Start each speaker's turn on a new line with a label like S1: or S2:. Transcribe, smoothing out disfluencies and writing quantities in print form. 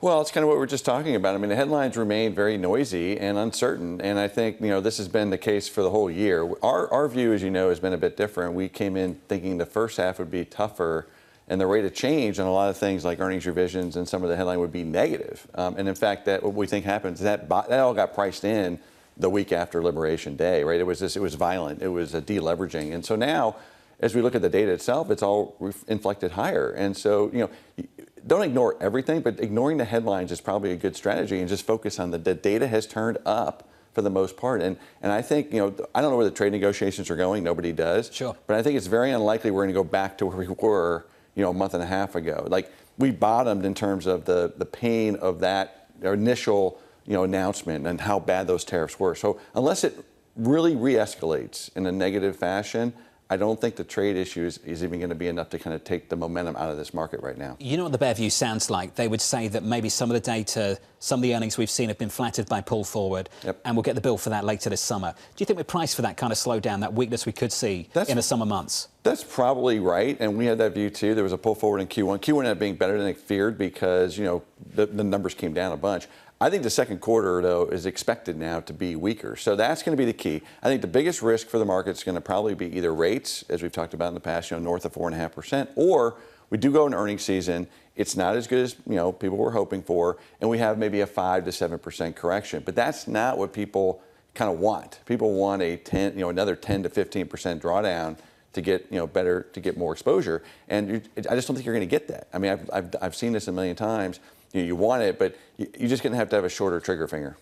S1: Well, it's kind of what we're just talking about. I mean, the headlines remain very noisy and uncertain, and I think this has been the case for the whole year. Our view, as you know, has been a bit different. We came in thinking the first half would be tougher, and the rate of change on a lot of things like earnings revisions and some of the headline would be negative. And in fact, that what we think happens is that all got priced in the week after Liberation Day, right? It was violent. It was a deleveraging, and so now, as we look at the data itself, it's all inflected higher, and so don't ignore everything, but ignoring the headlines is probably a good strategy, and just focus on the data has turned up for the most part. And I think, I don't know where the trade negotiations are going. Nobody does.
S2: Sure.
S1: But I think it's very unlikely we're going to go back to where we were, a month and a half ago. Like, we bottomed in terms of the pain of that initial, announcement and how bad those tariffs were. So unless it really re-escalates in a negative fashion, I don't think the trade issues is even going to be enough to kind of take the momentum out of this market right now.
S2: You know what the bear view sounds like? They would say that maybe some of the data, some of the earnings we've seen have been flattered by pull forward, and we'll get the bill for that later this summer. Do you think we're priced for that kind of slowdown, that weakness we could see in the summer months? That's
S1: probably right, and we had that view too. There was a pull forward in Q1. Q1 ended up being better than they feared because, the numbers came down a bunch. I think the second quarter, though, is expected now to be weaker. So that's going to be the key. I think the biggest risk for the market is going to probably be either rates, as we've talked about in the past, north of 4.5%, or we do go into earnings season. It's not as good as people were hoping for, and we have maybe a 5 to 7% correction. But that's not what people kind of want. People want another 10 to 15% drawdown to get to get more exposure. And I just don't think you're going to get that. I mean, I've seen this a million times. You want it, but you're just going to have a shorter trigger finger.